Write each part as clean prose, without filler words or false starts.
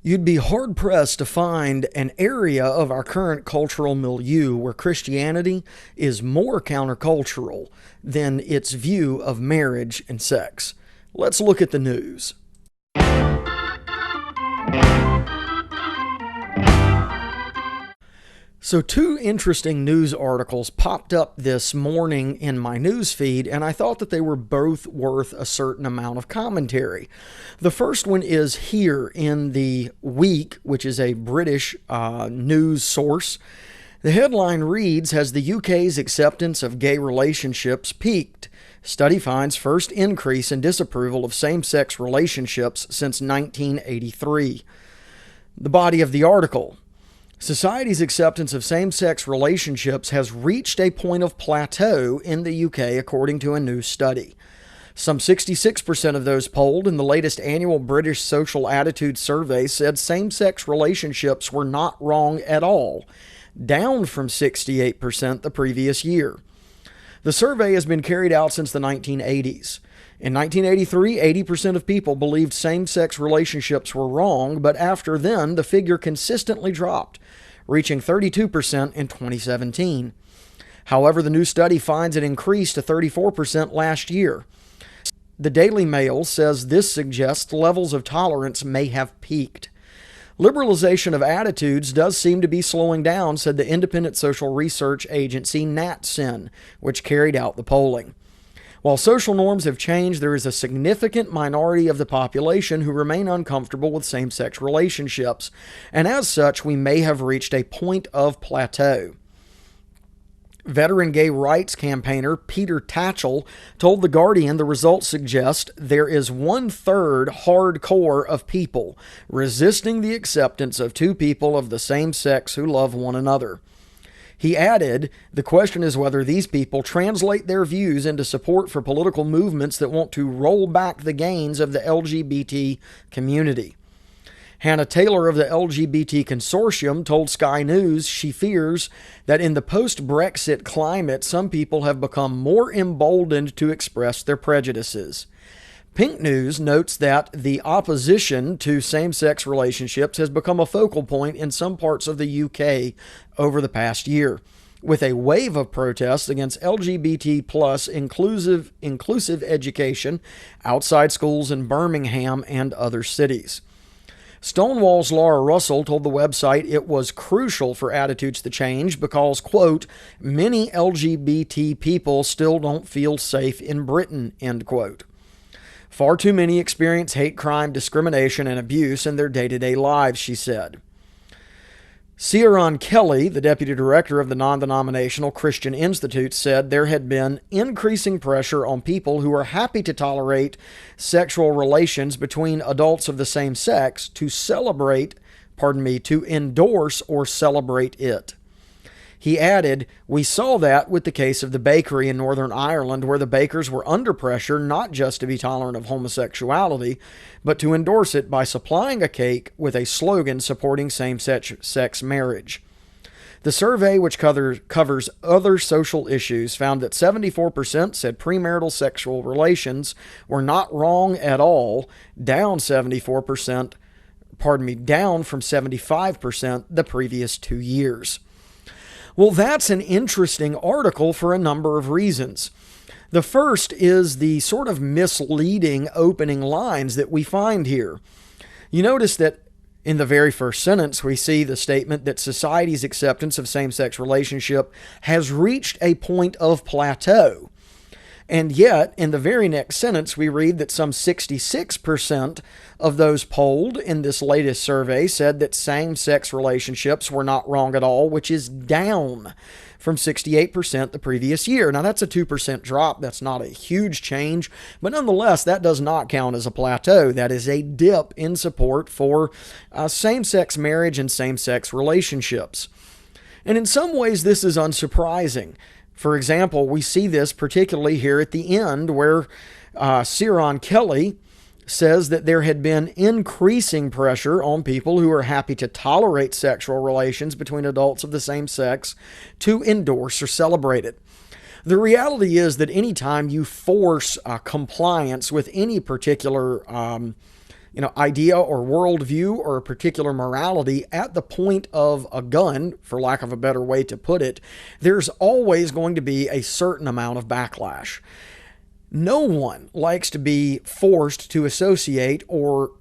You'd be hard-pressed to find an area of our current cultural milieu where Christianity is more countercultural than its view of marriage and sex. Let's look at the news. So two interesting news articles popped up this morning in my news feed, and I thought that they were both worth a certain amount of commentary. The first one is here in the Week, which is a British news source. The headline reads, "Has the UK's acceptance of gay relationships peaked? Study finds first increase in disapproval of same-sex relationships since 1983. The body of the article: Society's acceptance of same-sex relationships has reached a point of plateau in the UK, according to a new study. Some 66% of those polled in the latest annual British Social Attitude Survey said same-sex relationships were not wrong at all, down from 68% the previous year. The survey has been carried out since the 1980s. In 1983, 80% of people believed same-sex relationships were wrong, but after then, the figure consistently dropped, reaching 32% in 2017. However, the new study finds it increased to 34% last year. The Daily Mail says this suggests levels of tolerance may have peaked. Liberalization of attitudes does seem to be slowing down, said the independent social research agency NatSen, which carried out the polling. While social norms have changed, there is a significant minority of the population who remain uncomfortable with same-sex relationships, and as such, we may have reached a point of plateau. Veteran gay rights campaigner Peter Tatchell told The Guardian the results suggest there is 1/3 hardcore of people resisting the acceptance of two people of the same sex who love one another. He added, the question is whether these people translate their views into support for political movements that want to roll back the gains of the LGBT community. Hannah Taylor of the LGBT Consortium told Sky News she fears that in the post-Brexit climate, some people have become more emboldened to express their prejudices. Pink News notes that the opposition to same-sex relationships has become a focal point in some parts of the UK over the past year, with a wave of protests against LGBT plus inclusive education outside schools in Birmingham and other cities. Stonewall's Laura Russell told the website it was crucial for attitudes to change because, quote, many LGBT people still don't feel safe in Britain, end quote. Far too many experience hate crime, discrimination, and abuse in their day-to-day lives, she said. Ciaran Kelly, the deputy director of the non-denominational Christian Institute, said there had been increasing pressure on people who are happy to tolerate sexual relations between adults of the same sex to endorse or celebrate it. He added, we saw that with the case of the bakery in Northern Ireland, where the bakers were under pressure not just to be tolerant of homosexuality, but to endorse it by supplying a cake with a slogan supporting same-sex marriage. The survey, which covers other social issues, found that 74% said premarital sexual relations were not wrong at all, down from 75% the previous 2 years. Well, that's an interesting article for a number of reasons. The first is the sort of misleading opening lines that we find here. You notice that in the very first sentence, we see the statement that society's acceptance of same-sex relationship has reached a point of plateau. And yet, in the very next sentence, we read that some 66% of those polled in this latest survey said that same-sex relationships were not wrong at all, which is down from 68% the previous year. Now, that's a 2% drop. That's not a huge change, but nonetheless, that does not count as a plateau. That is a dip in support for same-sex marriage and same-sex relationships. And in some ways, this is unsurprising. For example, we see this particularly here at the end where Ciaran Kelly says that there had been increasing pressure on people who are happy to tolerate sexual relations between adults of the same sex to endorse or celebrate it. The reality is that anytime you force compliance with any particular idea or worldview or a particular morality at the point of a gun, for lack of a better way to put it, there's always going to be a certain amount of backlash. No one likes to be forced to associate or,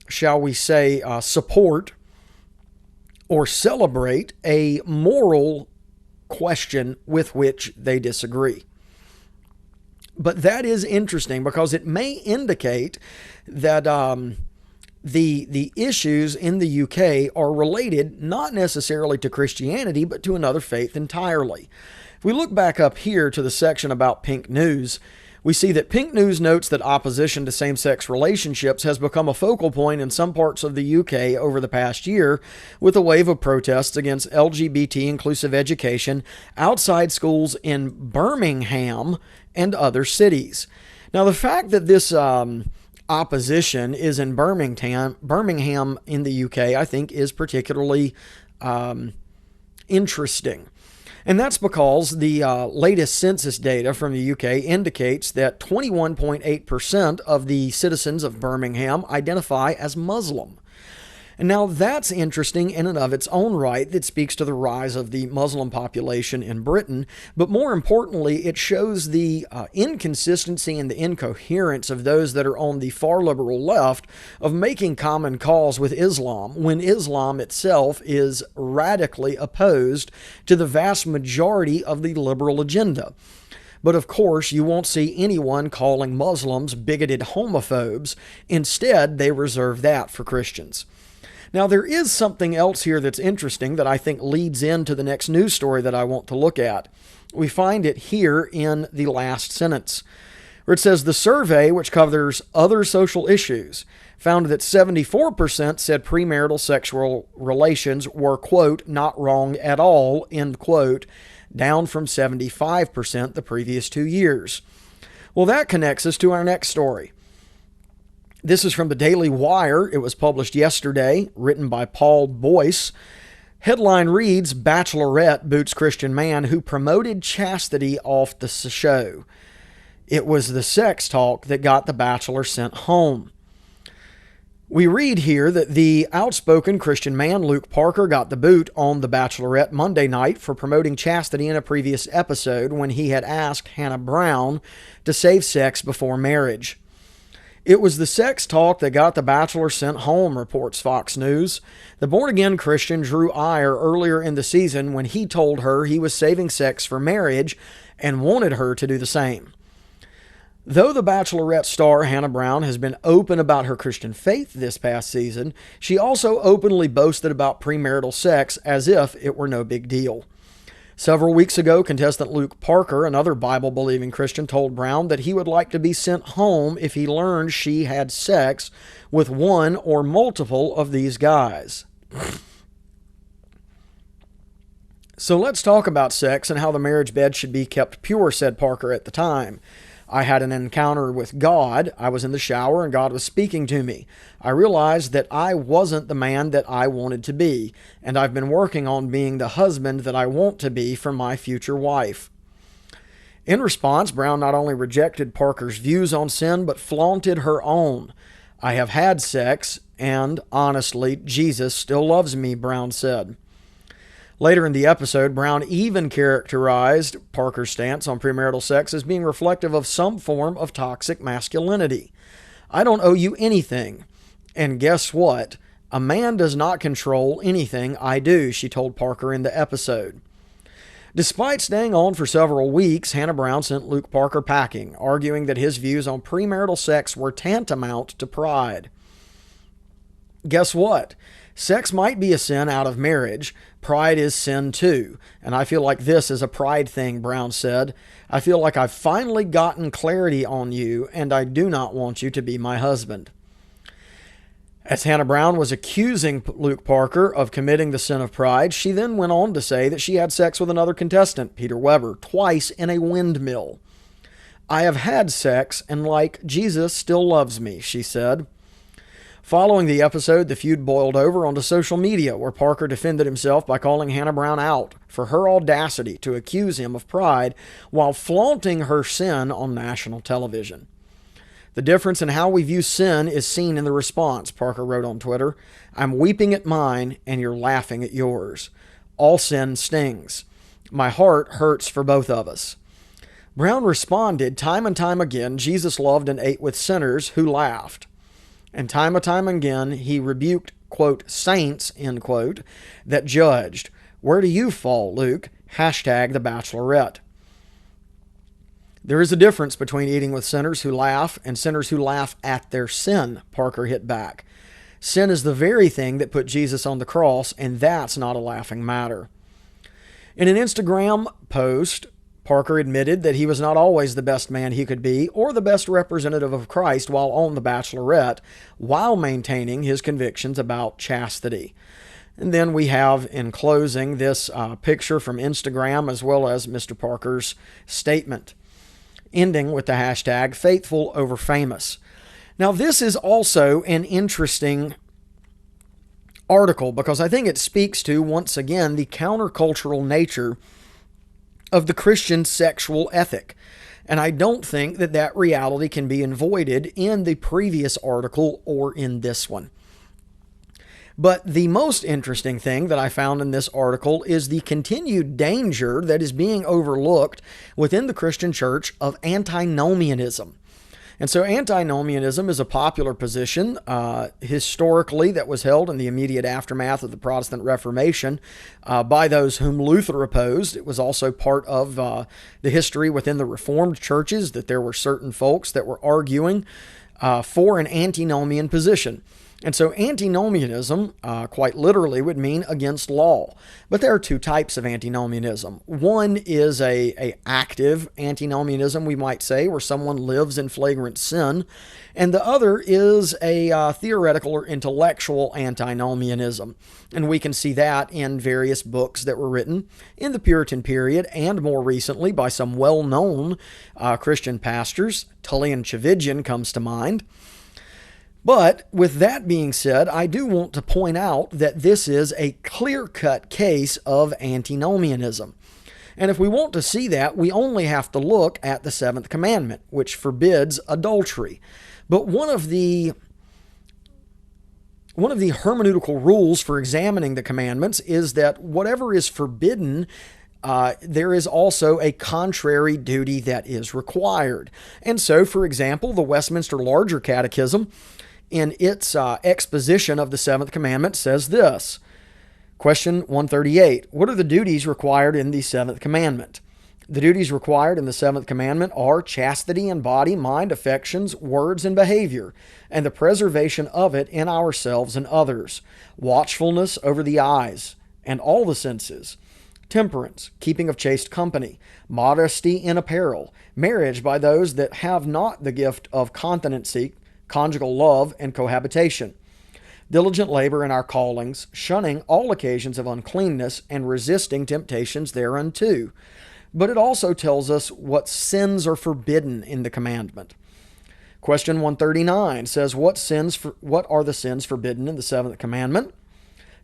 shall we say, support or celebrate a moral question with which they disagree. But that is interesting because it may indicate that the issues in the UK are related not necessarily to Christianity, but to another faith entirely. If we look back up here to the section about Pink News, we see that Pink News notes that opposition to same-sex relationships has become a focal point in some parts of the UK over the past year, with a wave of protests against LGBT inclusive education outside schools in Birmingham and other cities. Now, the fact that this opposition is in Birmingham in the UK, I think is particularly interesting. And that's because the latest census data from the UK indicates that 21.8% of the citizens of Birmingham identify as Muslim. And now that's interesting in and of its own right. That speaks to the rise of the Muslim population in Britain. But more importantly, it shows the inconsistency and the incoherence of those that are on the far liberal left of making common cause with Islam, when Islam itself is radically opposed to the vast majority of the liberal agenda. But of course, you won't see anyone calling Muslims bigoted homophobes. Instead, they reserve that for Christians. Now, there is something else here that's interesting that I think leads into the next news story that I want to look at. We find it here in the last sentence, where it says the survey, which covers other social issues, found that 74% said premarital sexual relations were, quote, not wrong at all, end quote, down from 75% the previous 2 years. Well, that connects us to our next story. This is from the Daily Wire. It was published yesterday, written by Paul Boyce. Headline reads, Bachelorette boots Christian man who promoted chastity off the show. It was the sex talk that got the Bachelor sent home. We read here that the outspoken Christian man, Luke Parker, got the boot on The Bachelorette Monday night for promoting chastity in a previous episode when he had asked Hannah Brown to save sex before marriage. It was the sex talk that got the Bachelor sent home, reports Fox News. The born-again Christian drew ire earlier in the season when he told her he was saving sex for marriage and wanted her to do the same. Though the Bachelorette star Hannah Brown has been open about her Christian faith this past season, she also openly boasted about premarital sex as if it were no big deal. Several weeks ago, contestant Luke Parker, another Bible-believing Christian, told Brown that he would like to be sent home if he learned she had sex with one or multiple of these guys. So let's talk about sex and how the marriage bed should be kept pure, said Parker at the time. I had an encounter with God. I was in the shower and God was speaking to me. I realized that I wasn't the man that I wanted to be, and I've been working on being the husband that I want to be for my future wife. In response, Brown not only rejected Parker's views on sin, but flaunted her own. I have had sex, and honestly, Jesus still loves me, Brown said. Later in the episode, Brown even characterized Parker's stance on premarital sex as being reflective of some form of toxic masculinity. I don't owe you anything. And guess what? A man does not control anything I do, she told Parker in the episode. Despite staying on for several weeks, Hannah Brown sent Luke Parker packing, arguing that his views on premarital sex were tantamount to pride. Guess what? Sex might be a sin out of marriage. Pride is sin too. And I feel like this is a pride thing, Brown said. I feel like I've finally gotten clarity on you, and I do not want you to be my husband. As Hannah Brown was accusing Luke Parker of committing the sin of pride, she then went on to say that she had sex with another contestant, Peter Weber, twice in a windmill. I have had sex, and like Jesus still loves me, she said. Following the episode, the feud boiled over onto social media, where Parker defended himself by calling Hannah Brown out for her audacity to accuse him of pride while flaunting her sin on national television. The difference in how we view sin is seen in the response, Parker wrote on Twitter. I'm weeping at mine and you're laughing at yours. All sin stings. My heart hurts for both of us. Brown responded, time and time again, Jesus loved and ate with sinners who laughed. And time again, he rebuked, quote, saints, end quote, that judged. Where do you fall, Luke? Hashtag the Bachelorette. There is a difference between eating with sinners who laugh and sinners who laugh at their sin, Parker hit back. Sin is the very thing that put Jesus on the cross, and that's not a laughing matter. In an Instagram post, Parker admitted that he was not always the best man he could be or the best representative of Christ while on The Bachelorette, while maintaining his convictions about chastity. And then we have, in closing, this picture from Instagram as well as Mr. Parker's statement, ending with the hashtag faithful over famous. Now, this is also an interesting article because I think it speaks to, once again, the countercultural nature of the Christian sexual ethic. And I don't think that that reality can be avoided in the previous article or in this one. But the most interesting thing that I found in this article is the continued danger that is being overlooked within the Christian church of antinomianism. And so antinomianism is a popular position historically that was held in the immediate aftermath of the Protestant Reformation by those whom Luther opposed. It was also part of the history within the Reformed churches that there were certain folks that were arguing for an antinomian position. And so antinomianism, quite literally, would mean against law. But there are two types of antinomianism. One is a active antinomianism, we might say, where someone lives in flagrant sin. And the other is a theoretical or intellectual antinomianism. And we can see that in various books that were written in the Puritan period and more recently by some well-known Christian pastors. Tully and Chividian comes to mind. But with that being said, I do want to point out that this is a clear-cut case of antinomianism. And if we want to see that, we only have to look at the seventh commandment, which forbids adultery. But one of the hermeneutical rules for examining the commandments is that whatever is forbidden, there is also a contrary duty that is required. And so, for example, the Westminster Larger Catechism, in its exposition of the seventh commandment, says this. Question 138. What are the duties required in the seventh commandment? The duties required in the seventh commandment are chastity in body, mind, affections, words, and behavior, and the preservation of it in ourselves and others, watchfulness over the eyes and all the senses, temperance, keeping of chaste company, modesty in apparel, marriage by those that have not the gift of continency, conjugal love, and cohabitation, diligent labor in our callings, shunning all occasions of uncleanness, and resisting temptations thereunto. But it also tells us what sins are forbidden in the commandment. Question 139 says, what are the sins forbidden in the seventh commandment?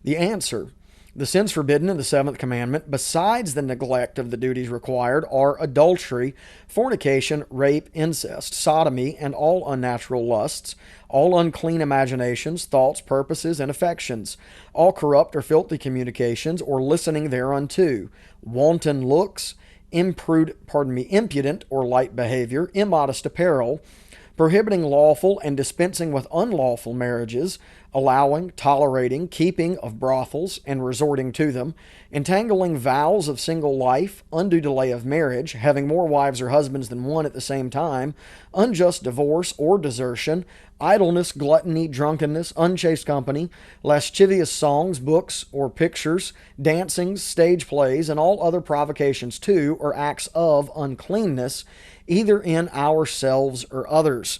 The answer: the sins forbidden in the seventh commandment, besides the neglect of the duties required, are adultery, fornication, rape, incest, sodomy, and all unnatural lusts, all unclean imaginations, thoughts, purposes, and affections, all corrupt or filthy communications, or listening thereunto, wanton looks, impudent or light behavior, immodest apparel, prohibiting lawful and dispensing with unlawful marriages, allowing, tolerating, keeping of brothels, and resorting to them, entangling vows of single life, undue delay of marriage, having more wives or husbands than one at the same time, unjust divorce or desertion, idleness, gluttony, drunkenness, unchaste company, lascivious songs, books, or pictures, dancings, stage plays, and all other provocations to or acts of uncleanness, either in ourselves or others.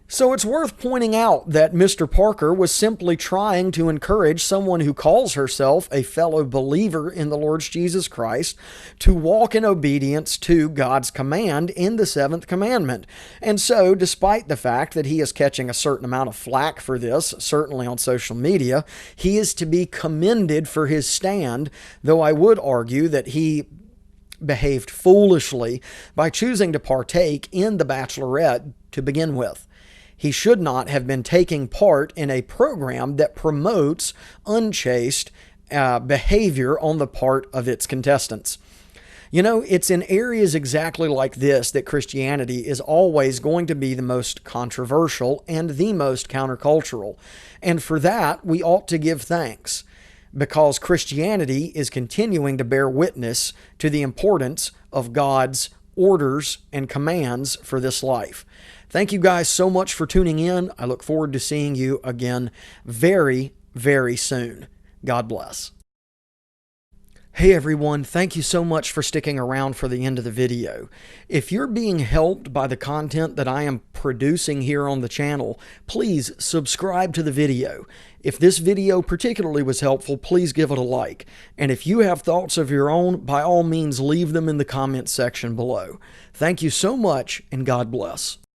So it's worth pointing out that Mr. Parker was simply trying to encourage someone who calls herself a fellow believer in the Lord Jesus Christ to walk in obedience to God's command in the seventh commandment. And so, despite the fact that he is catching a certain amount of flack for this, certainly on social media, he is to be commended for his stand, though I would argue that he behaved foolishly by choosing to partake in The Bachelorette to begin with. He should not have been taking part in a program that promotes unchaste behavior on the part of its contestants. You know, it's in areas exactly like this that Christianity is always going to be the most controversial and the most countercultural. And for that, we ought to give thanks, because Christianity is continuing to bear witness to the importance of God's orders and commands for this life. Thank you guys so much for tuning in. I look forward to seeing you again very, very soon. God bless. Hey everyone, thank you so much for sticking around for the end of the video. If you're being helped by the content that I am producing here on the channel, please subscribe to the video. If this video particularly was helpful, please give it a like. And if you have thoughts of your own, by all means leave them in the comments section below. Thank you so much, and God bless.